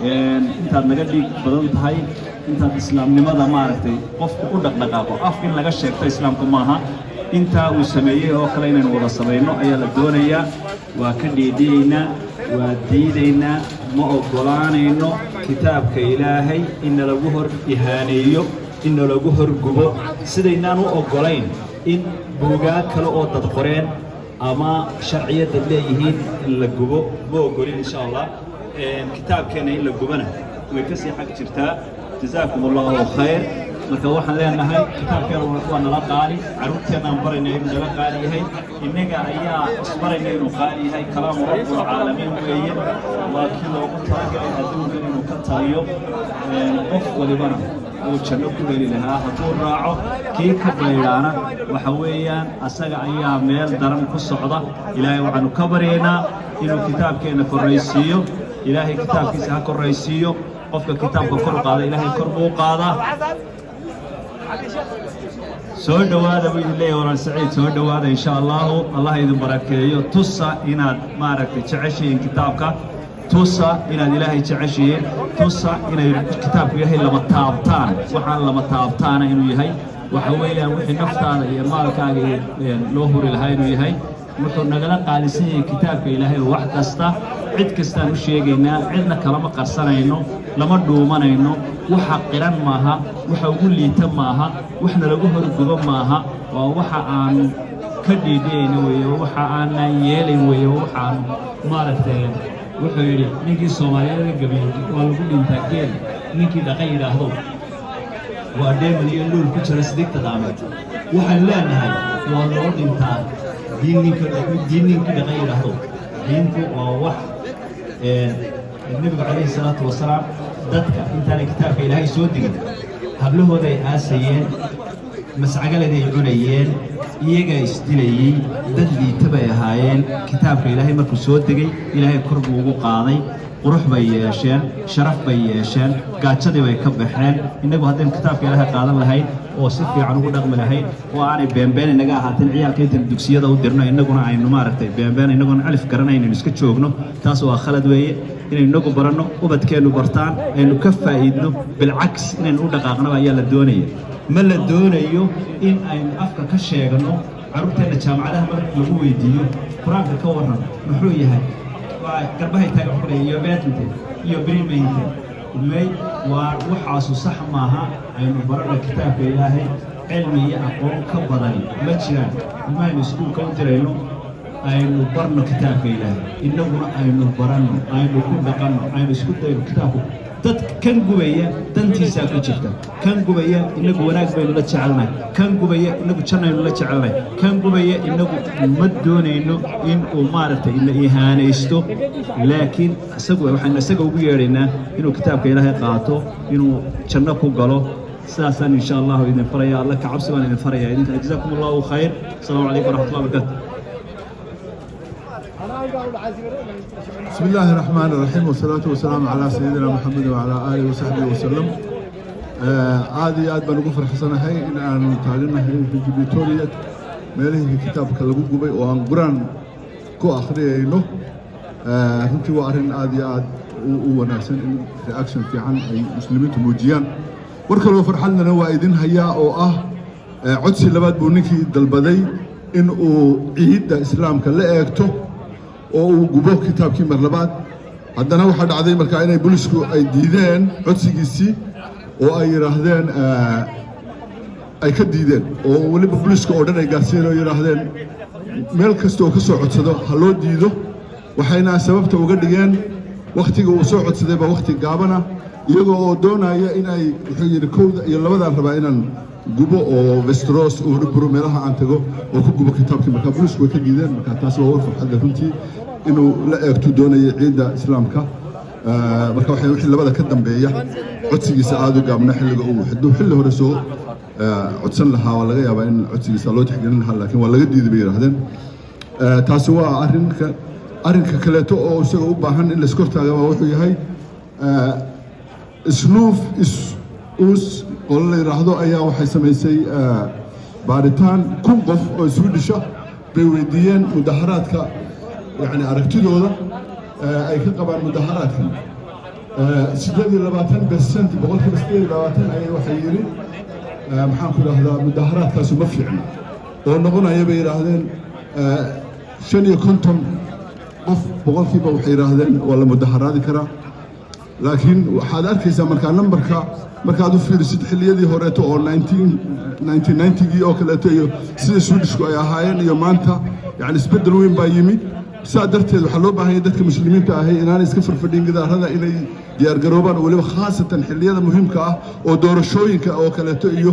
أنت نقدي بدن هاي أنت الإسلام لماذا ما عرفتي قف كل دقائق أف إن لقى الشيء إسلامكم معها أنت وسميه وكلنا ولا صبينا أيها الدنيا وكل دينا وديننا ما أقولان إنه كتابك إلهي إن لجهر إهانيو إن لجهر جبو سيدنا نو أقولين إن بوجات كلا تذكرين أما شرعية الليهين الجبو بوجولين إن شاء الله كتاب كان إلا جبنا ويكسي حق شرتاء جزاكم الله خير متوحنا لنا هاي كتاب كان وأنا لا قاري عروتنا نبرنا إنه لا قاري هاي إنك أيها أصبرنا إنه قاري هاي كلام رب العالمين وين لكن لو كنت راجع أدون إنه كتايو قف ولبنا وشنو كبير لها هطول راعو كيف بيرانا وحويا أسرع أيام ميل درم كالصعدة إلهي وعنو كبرينا إنه كتاب كأنه كالرئيسيو إلهي كتاب كيسها كالرئيسيو قفك كتاب كفر قادة إلهي كربو قادة سو دواده بإذن الله ورا سعيد سو دواده إن شاء الله الله يذن بركيه توصى إن ما ركت تعشين كتابك توصى إن إلهي تعشين توصى إن كتابك يهي لما تابتان وحال لما تابتان إنه يهي وحويلا وحي نفتان مالك لوهر الهي إنه يهي wuxuu nagala qaalisan kitaabka Ilaahay wax kasta cid kasta u sheegayna cidna kala ma qarsanayno lama dhuumanayno waxa qiran maaha waxa ugu liita maaha waxna lagu horgubo maaha waa waxa aan ka dhiideyno weeyo waxa aan yeelin weeyo waxa maaragtay wuxuu yiri ninkii Soomaaliyeed gabiyo waa lagu dhintaa geel ninkii dhaqay yiraahdo waa deeman iyo luul ku jira sidii daamad waxaan leenahay waa loo dhintaa دينك غير هذا دينك ووح النبي عليه الصلاة والسلام ذاتك انت على كتاب إلهي سودك هبله ذي آسيين مسعقل ذي عنيين إيجا يستليي ذلي تبعي هايين كتاب إلهي مركو سودك إلهي كربو وقاضي قروح بيشان شرف بيشان قاتشدي ويكبحان إنه هذا الكتاب إلهي قاضي لهاي وصفي عنه رقم لهاي وأنا بين إنك هاتين عيال كيت الدكسية ده ودرنا إنك عين ماركتي بين إنك ألف كرنا إن نسكت شوقنا تاسوا خالد ويا إنك برنا وبتكلم برتان إنه كفى إنه بالعكس إن نقول دقائقنا ويا الدنيا مل الدنيا إن أين أفكار كشيء إنه عرفتنا الجامعة ده مرة لهو يديو قرآن كورنا محرويها وكربها يتابعون يبيتنته يبريمينته ومي وحاس صح معها إنه برا كتاب إلهي علمي أقوم كبرني ما تشرن ما يسكون كونترينو إنه برنا كتاب إلهي إنه برنا إنه كل دقنا إنه سكون كتابه dad kan gubaya dantiisa ku jirta kan gubaya inagu wanaag baynu la jecelnahay kan gubaya inagu jannaynu la jecelnahay kan gubaya inagu ma doonayno in uu maartay in ihaanaysto laakiin waxaan ugu yeeraynaa inuu kitaabka Ilaahay qaato inuu janno ku galo sidaasan insha Allah idin faraya Allah ka cabsi baan idin faraya inta jazakumullahu khayr assalamu alaykum wa rahmatullahi wa barakatuh بسم الله الرحمن الرحيم والصلاة والسلام على سيدنا محمد وعلى آله وصحبه وسلم. عادي بنقول فرح حسنا هاي إن أنا تعلمنا هاي في جبيتورية ماله كتاب كلامه جبي وعن قرآن كو آخره إنه هنتي وارن عادي وناسن رياكشن في عن مسلمين تموجيان وركلوا فرحنا نوايدين هيا أو عدسي لبعض بونيكي دلبدي إنه عيد الإسلام كله أكتو oo gubo kitaabkii mar labaad haddana waxa dhacday markaa inay booliisku ay diideen codsigiisii oo ay yiraahdeen ay ka diideen oo waliba booliisku oo dhan ay gaarsiin oo yiraahdeen meel kasta oo ka soo codsado ha loo diido waxayna sababta uga dhigeen waqtiga uu soo codsaday ba waqti gaabana iyagoo oo doonaya inay wuxuu yiri kooda iyo labadan raba inaan gubo oo Westeros oo rubro meelaha aan tago oo ku gubo kitaabkii markaa booliisku way ka diideen markaa taas waa war farxad runtii inuu la eegto doonaya ciidda islaamka marka waxay wixii labada ka dambeeya codsigiisa aad u gaabna xilliga uu xilli hore soo codsan lahaa waa laga yaabaa in codsigiisa loo tixgelin lahaa laakiin waa laga diiday bay yiraahdeen taasi waa arrinka kaleeto oo isaga u baahan in la iska hortaago wuxuu yahay isnuuf oo la yiraahdo ayaa waxay samaysay baaritaan 1000 qof oo Swedish ah bay weydiiyeen mudaharaadka يعني أركتدودا أي كقبل مدهراتهم 28% boqolkiiba 28 ayay waxay yidhi maxaan ku idhahdaa mudaharaadkaasi ma fiicna oo noqonaya bay yidhaahdeen 55 qof boqolkiiba waxay yidhaahdeen waa la mudaharaadi karaa laakiin waxaad arkaysaa markaa nambarka markaad u fiirisid xilliyadii horeeto oo 1990gii oo kaleeto iyo sida Swedishku ay ahaayeen iyo maanta yani isbedel weyn baa yimi saa darteed waxaa loo baahan yahay dadka muslimiinta ahi inaanay iska farfadhin gidaarada inay diyaargaroobaan weliba khaasatan xilliyada muhiimka ah oo doorashooyinka oo kaleeto iyo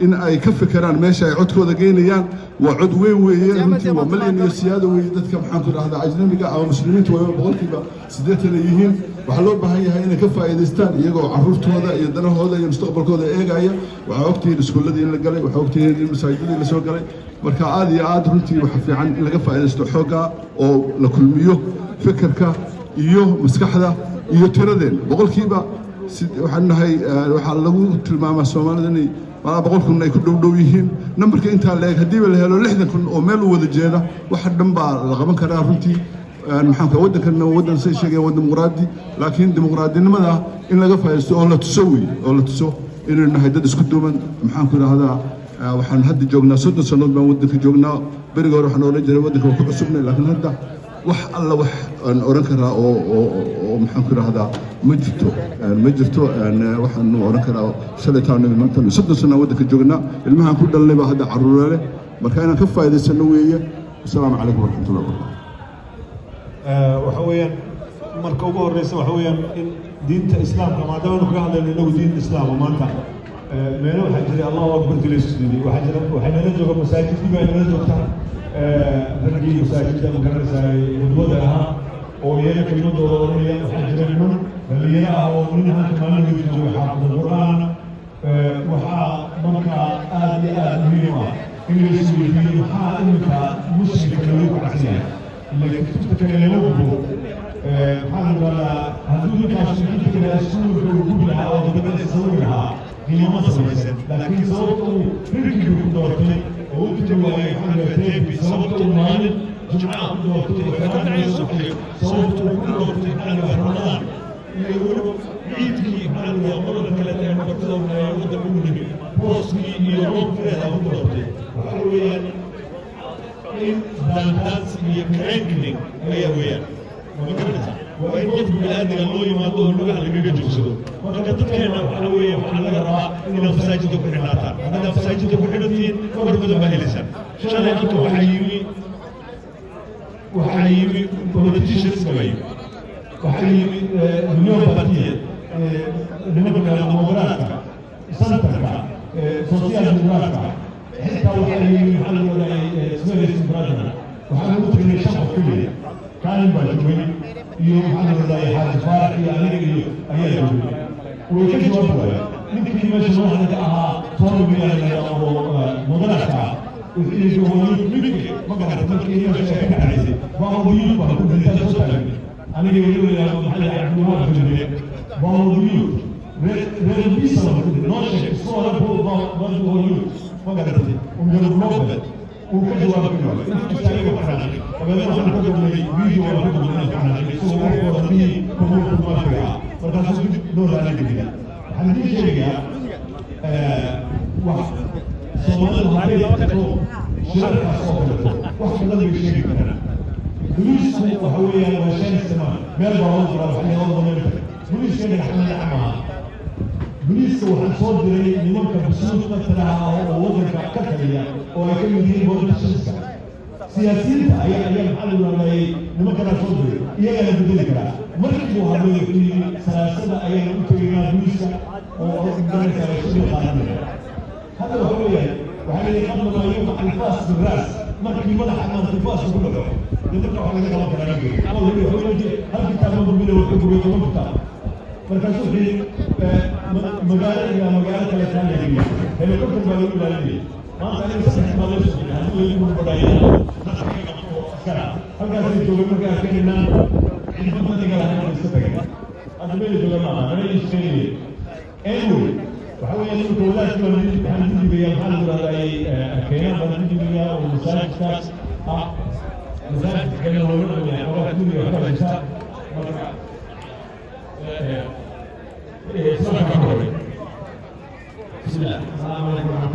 in ay ka fikiraan meesha ay codkooda geynayaan waa cod weyn weeye runtii waa malyan iyo siyaado weeye dadka maxaan ku dhahdaa ajnabiga ama muslimiinta waliba boqolkiiba 80 ay yihiin waxaa loo baahan yahay inay ka faa'iidaystaan iyagoo carruurtooda iyo danahooda iyo mustaqbalkooda eegaya waxaa ogtihiin iskuulladii in la galay waxaa ogtihiin in masaajidadii la soo galay marka aad iyo aad runtii waxa fiican in laga faa'iidaysto xoogga oo la kulmiyo fikirka iyo maskaxda iyo tiradeen boqolkiiba waxaan nahay waxaa lagu tilmaamaa Soomaalida inay 100,000 ay ku dhow yihiin nambarka intaa la eeg hadii la helo 60,000 oo meel u wada jeeda waxa dhan baa la qaban karaa runtii maxaan ka wadankan wadan say sheegay wadan dimuqraadi laakiin dimuqraadinimada in laga faa'iidaysto oo la tuso inuu nahay dad isku duuban maxaan ku idhahdaa waxaan hadda joognaa 30 sano baan wadanka joognaa bariga hore waxaan oran jiray wadanka ku cusubnay laakiin hadda wax alla wax aan oran karaa oo maxaan ku idhahdaa ma jirto waxaan oran karaa shalitaan maanta 30 sano wadanka joognaa ilmahan ku dhalnay baa hadda caruur leh marka inaan ka faa'iidaysano weeye assalaamu calaykum waraxmatullahi wabarakatuh waxa weeyaan marka ugu horeysa waxa weeyaan in diinta islaamka maadaama aynu kaga hadlayno inagu diinta islaamka maanta meelo waxaa jiray allahu akbar kaleysudii waxay nala jooga masaajidkii baa nala joogta raggii masaajidda ma garanaysaa wadwada ahaa oo iyaga kelimadooda oranaya waxaa jira niman dhalinyaro ah oo nin halka maalin jooga xaafida qur'aan waxaa markaa aad iyo aad muhiim ah in la isweydiiyo maxaa iminka muslimka lagu kacsan yahay اللي كتبت كلمه محمد ولا هذول كانوا كتبت كلمه سوق وجودها او بدل يسويها هي ما صارت لكن صوتوا فرق دورتي وكتبوا يا محمد تيبي صوتوا مال جماعه دورتي كان يصحي صوتوا دورتي على رمضان يقولوا عيدكي محمد ومرة كلمه مكتوب وده مني بوسني يوم كذا دورتي وحلوين دانتاس يكرنكني أيه ويا وإن قف بالآدم الله يماطه اللغة اللي بيجوزه وقد تكلم حلوية وحلوية إن فساجد كحناتا هذا فساجد كحناتين ورقد بهلسا شان أنت وحيمي politicians كوي وحيمي اليوم باتية لنبغى المباراه سنتركا سوسيال ديمقراطيا حتى وحيمي محل ولا سويس برادنا وحنا ممكن نشوف كله كان بجوي يوم محل ولا حاجه فارق يعني ايام ويكشف أبوه يمكن يمشي واحد صار بيا مدرسة وفي جوانب ممكن ما قدرت ممكن يمشي شيء عايزه بعضيين بعض الناس صوتهم أنا يقولوا يا محل يعملوا هذا الشيء بعضيين رئيس ناشئ صار بعضيين ما قدرت ومجرد موقف وكذا وكذا أنت شايف وحنا فبدأنا نقول فيديو ونقول لنا سووا وضمي كمول ما فيها فكان دور على كذا هذه شيء واحد صومال هاي شركة صومال واحد لازم يشتري كذا بوليس وهوية وشان السماء ما البعوض ولا حاجة والله ما يفهم بوليس كان يحمل عمها بوليس وحن صوت دري لممكن بسوط مثلا أو وضع كذا ولكن يدير وضع الشركة سياسيين أيام حلو ولا لممكن صوت دري يا بدل كذا مركبوا هذول في سلاسل أيام ممكن بوليس أو إدارة الشركة هذا هو وهذا يقدم ما يوقع الفاس بالراس مركب ولا حمام الفاس كله يذكر على كلام كلامي هو هل كتاب مبين وكتب كتاب مركز في مجال إلى مجال ثلاثة يجي هل كتب ما يقول لي ما كان يصح ما يصح هذا يقول بداية كذا هل كان يقول مجال كنا عندما نقول هذا السبب هذا ما يقول ما أنا يشتري anyway وحاول يقول ولا شيء من هذه بيا محل ولا أي كيان ولا هذه بيا ومساعد كاس مساعد كنا نقول يعني أول كل يوم كذا الله السلام عليكم